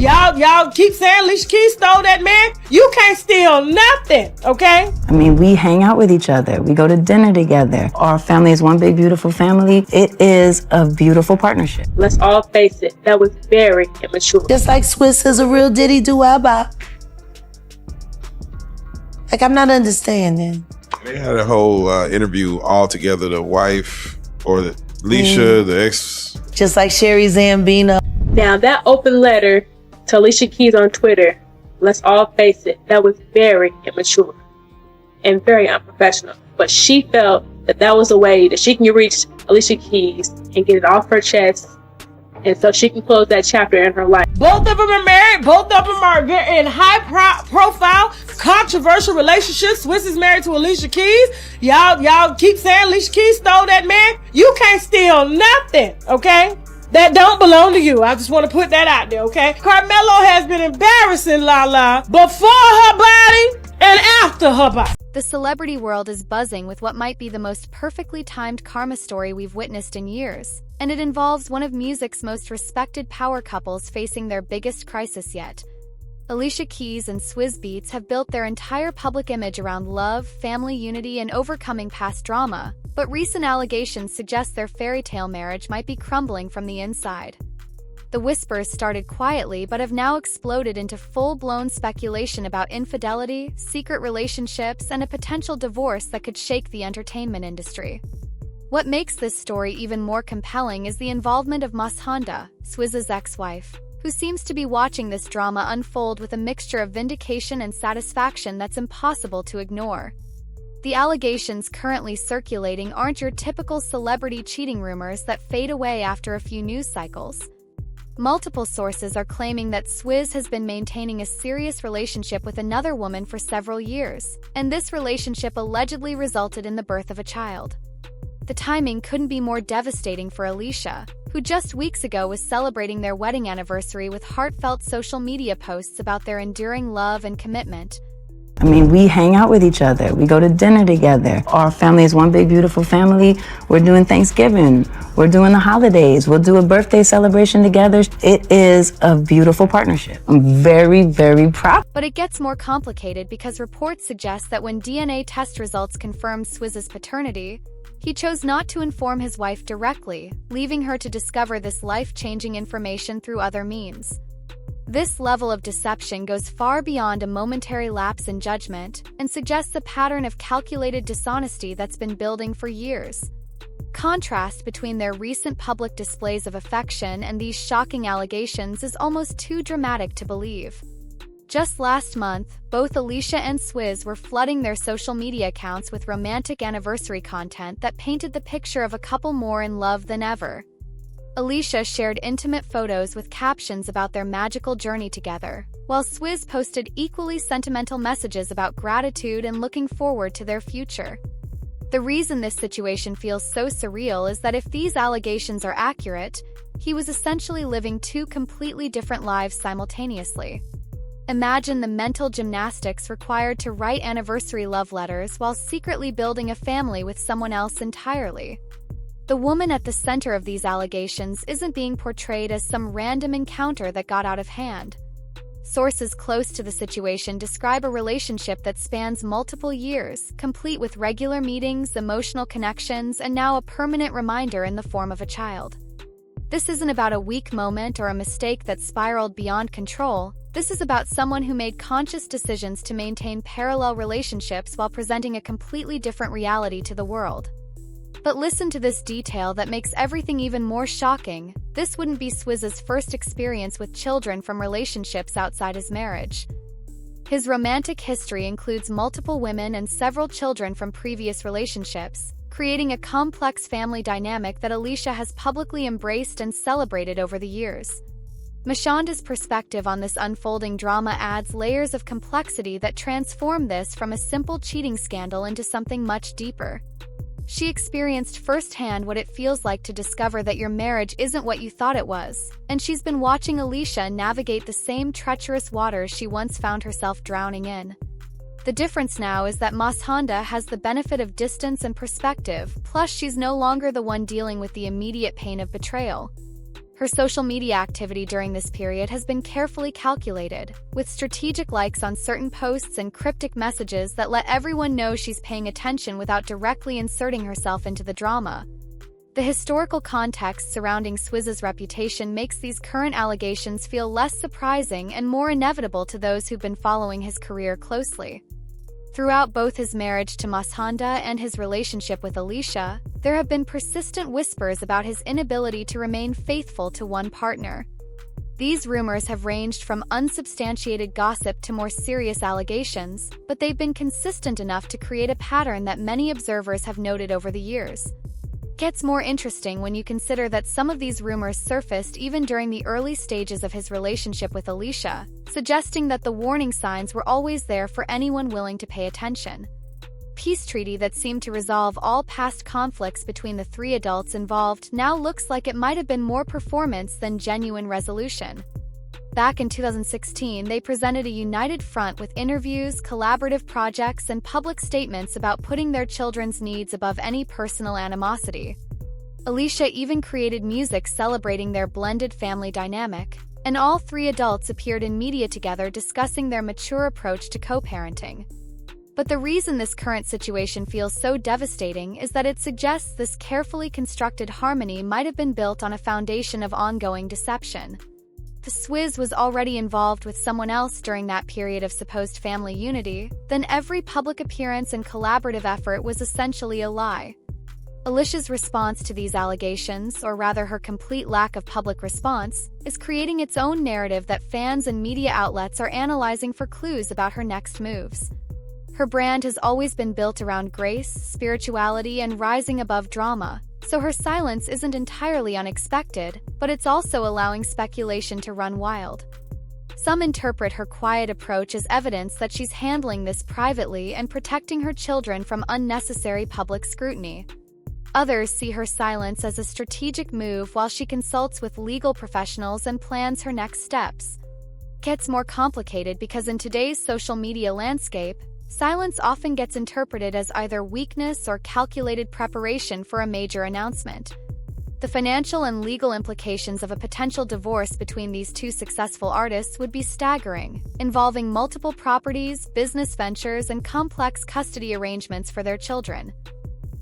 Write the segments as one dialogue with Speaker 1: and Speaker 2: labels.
Speaker 1: Y'all keep saying Alicia Keys stole that man. You can't steal nothing, okay?
Speaker 2: I mean, we hang out with each other. We go to dinner together. Our family is one big, beautiful family. It is a beautiful partnership.
Speaker 3: Let's all face it, that was very immature.
Speaker 4: Just like Swizz is a real diddy do-wabba. Like, I'm not understanding.
Speaker 5: They had a whole interview all together, the wife or Alicia, the ex.
Speaker 4: Just like Sherry Zambino.
Speaker 3: Now, that open letter to Alicia Keys on Twitter, let's all face it, that was very immature and very unprofessional. But she felt that that was a way that she can reach Alicia Keys and get it off her chest, and so she can close that chapter in her life.
Speaker 1: Both of them are married. Both of them are in high-profile, controversial relationships. Swizz is married to Alicia Keys. Y'all keep saying Alicia Keys stole that man. You can't steal nothing, okay? That don't belong to you. I just want to put that out there, okay? Carmelo has been embarrassing Lala before her body and after her body.
Speaker 6: The celebrity world is buzzing with what might be the most perfectly timed karma story we've witnessed in years, and it involves one of music's most respected power couples facing their biggest crisis yet. Alicia Keys and Swizz Beatz have built their entire public image around love, family unity, and overcoming past drama, but recent allegations suggest their fairy tale marriage might be crumbling from the inside. The whispers started quietly but have now exploded into full-blown speculation about infidelity, secret relationships, and a potential divorce that could shake the entertainment industry. What makes this story even more compelling is the involvement of Mashonda, Swizz's ex-wife, who seems to be watching this drama unfold with a mixture of vindication and satisfaction that's impossible to ignore. The allegations currently circulating aren't your typical celebrity cheating rumors that fade away after a few news cycles. Multiple sources are claiming that Swizz has been maintaining a serious relationship with another woman for several years, and this relationship allegedly resulted in the birth of a child. The timing couldn't be more devastating for Alicia, who just weeks ago was celebrating their wedding anniversary with heartfelt social media posts about their enduring love and commitment.
Speaker 2: I mean, we hang out with each other. We go to dinner together. Our family is one big, beautiful family. We're doing Thanksgiving. We're doing the holidays. We'll do a birthday celebration together. It is a beautiful partnership. I'm very, very proud.
Speaker 6: But it gets more complicated because reports suggest that when DNA test results confirmed Swizz's paternity, he chose not to inform his wife directly, leaving her to discover this life-changing information through other means. This level of deception goes far beyond a momentary lapse in judgment and suggests a pattern of calculated dishonesty that's been building for years. Contrast between their recent public displays of affection and these shocking allegations is almost too dramatic to believe. Just last month, both Alicia and Swizz were flooding their social media accounts with romantic anniversary content that painted the picture of a couple more in love than ever. Alicia shared intimate photos with captions about their magical journey together, while Swizz posted equally sentimental messages about gratitude and looking forward to their future. The reason this situation feels so surreal is that if these allegations are accurate, he was essentially living two completely different lives simultaneously. Imagine the mental gymnastics required to write anniversary love letters while secretly building a family with someone else entirely. The woman at the center of these allegations isn't being portrayed as some random encounter that got out of hand. Sources close to the situation describe a relationship that spans multiple years, complete with regular meetings, emotional connections, and now a permanent reminder in the form of a child. This isn't about a weak moment or a mistake that spiraled beyond control. This is about someone who made conscious decisions to maintain parallel relationships while presenting a completely different reality to the world. But listen to this detail that makes everything even more shocking. This wouldn't be Swizz's first experience with children from relationships outside his marriage. His romantic history includes multiple women and several children from previous relationships, creating a complex family dynamic that Alicia has publicly embraced and celebrated over the years. Mashonda's perspective on this unfolding drama adds layers of complexity that transform this from a simple cheating scandal into something much deeper. She experienced firsthand what it feels like to discover that your marriage isn't what you thought it was, and she's been watching Alicia navigate the same treacherous waters she once found herself drowning in. The difference now is that Mashonda has the benefit of distance and perspective, plus she's no longer the one dealing with the immediate pain of betrayal. Her social media activity during this period has been carefully calculated, with strategic likes on certain posts and cryptic messages that let everyone know she's paying attention without directly inserting herself into the drama. The historical context surrounding Swizz's reputation makes these current allegations feel less surprising and more inevitable to those who've been following his career closely. Throughout both his marriage to Mashonda and his relationship with Alicia, there have been persistent whispers about his inability to remain faithful to one partner. These rumors have ranged from unsubstantiated gossip to more serious allegations, but they've been consistent enough to create a pattern that many observers have noted over the years. Gets more interesting when you consider that some of these rumors surfaced even during the early stages of his relationship with Alicia, suggesting that the warning signs were always there for anyone willing to pay attention. Peace treaty that seemed to resolve all past conflicts between the three adults involved now looks like it might have been more performance than genuine resolution. Back in 2016, they presented a united front with interviews, collaborative projects, and public statements about putting their children's needs above any personal animosity. Alicia even created music celebrating their blended family dynamic, and all three adults appeared in media together discussing their mature approach to co-parenting. But the reason this current situation feels so devastating is that it suggests this carefully constructed harmony might have been built on a foundation of ongoing deception. If Swizz was already involved with someone else during that period of supposed family unity, then every public appearance and collaborative effort was essentially a lie. Alicia's response to these allegations, or rather her complete lack of public response, is creating its own narrative that fans and media outlets are analyzing for clues about her next moves. Her brand has always been built around grace, spirituality, and rising above drama, so her silence isn't entirely unexpected, but it's also allowing speculation to run wild. Some interpret her quiet approach as evidence that she's handling this privately and protecting her children from unnecessary public scrutiny. Others see her silence as a strategic move while she consults with legal professionals and plans her next steps. Gets more complicated because in today's social media landscape, silence often gets interpreted as either weakness or calculated preparation for a major announcement. The financial and legal implications of a potential divorce between these two successful artists would be staggering, involving multiple properties, business ventures, and complex custody arrangements for their children.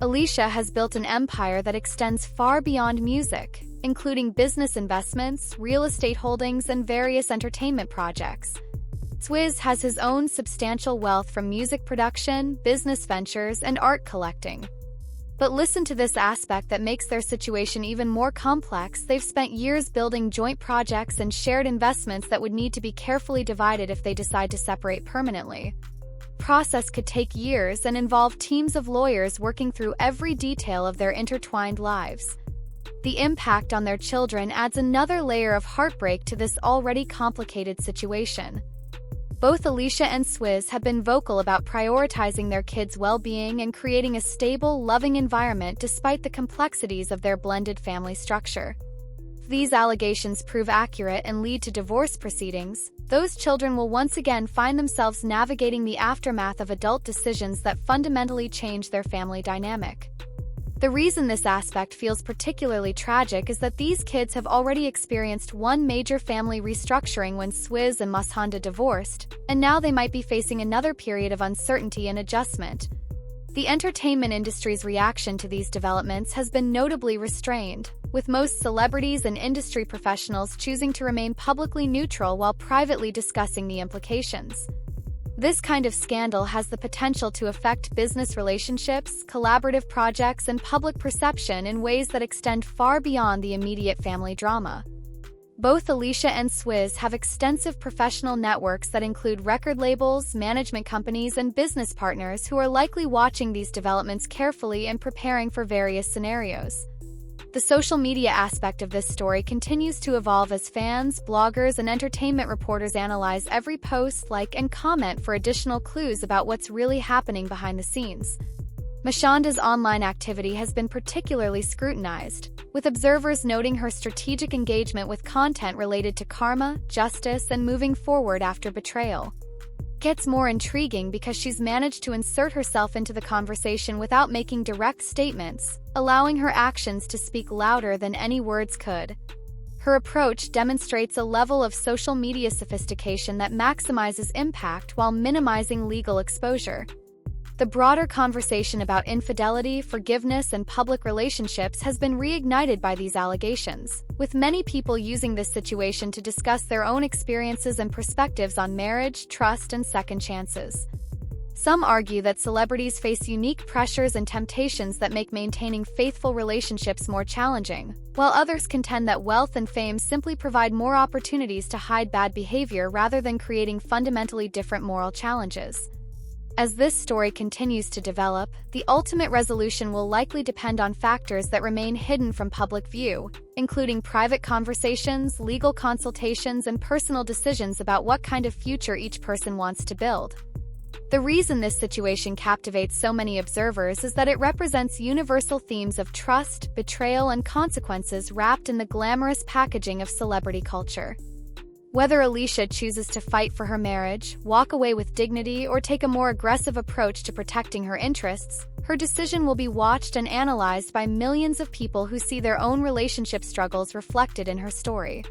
Speaker 6: Alicia has built an empire that extends far beyond music, including business investments, real estate holdings, and various entertainment projects. Swizz has his own substantial wealth from music production, business ventures, and art collecting. But listen to this aspect that makes their situation even more complex. They've spent years building joint projects and shared investments that would need to be carefully divided if they decide to separate permanently. Process could take years and involve teams of lawyers working through every detail of their intertwined lives. The impact on their children adds another layer of heartbreak to this already complicated situation. Both Alicia and Swizz have been vocal about prioritizing their kids' well-being and creating a stable, loving environment despite the complexities of their blended family structure. If these allegations prove accurate and lead to divorce proceedings, those children will once again find themselves navigating the aftermath of adult decisions that fundamentally change their family dynamic. The reason this aspect feels particularly tragic is that these kids have already experienced one major family restructuring when Swizz and Mashonda divorced, and now they might be facing another period of uncertainty and adjustment. The entertainment industry's reaction to these developments has been notably restrained, with most celebrities and industry professionals choosing to remain publicly neutral while privately discussing the implications. This kind of scandal has the potential to affect business relationships, collaborative projects, and public perception in ways that extend far beyond the immediate family drama. Both Alicia and Swizz have extensive professional networks that include record labels, management companies, and business partners who are likely watching these developments carefully and preparing for various scenarios. The social media aspect of this story continues to evolve as fans, bloggers, and entertainment reporters analyze every post, like, and comment for additional clues about what's really happening behind the scenes. Mashonda's online activity has been particularly scrutinized, with observers noting her strategic engagement with content related to karma, justice, and moving forward after betrayal. Gets more intriguing because she's managed to insert herself into the conversation without making direct statements, allowing her actions to speak louder than any words could. Her approach demonstrates a level of social media sophistication that maximizes impact while minimizing legal exposure. The broader conversation about infidelity, forgiveness, and public relationships has been reignited by these allegations, with many people using this situation to discuss their own experiences and perspectives on marriage, trust, and second chances. Some argue that celebrities face unique pressures and temptations that make maintaining faithful relationships more challenging, while others contend that wealth and fame simply provide more opportunities to hide bad behavior rather than creating fundamentally different moral challenges. As this story continues to develop, the ultimate resolution will likely depend on factors that remain hidden from public view, including private conversations, legal consultations, and personal decisions about what kind of future each person wants to build. The reason this situation captivates so many observers is that it represents universal themes of trust, betrayal, and consequences wrapped in the glamorous packaging of celebrity culture. Whether Alicia chooses to fight for her marriage, walk away with dignity, or take a more aggressive approach to protecting her interests, her decision will be watched and analyzed by millions of people who see their own relationship struggles reflected in her story.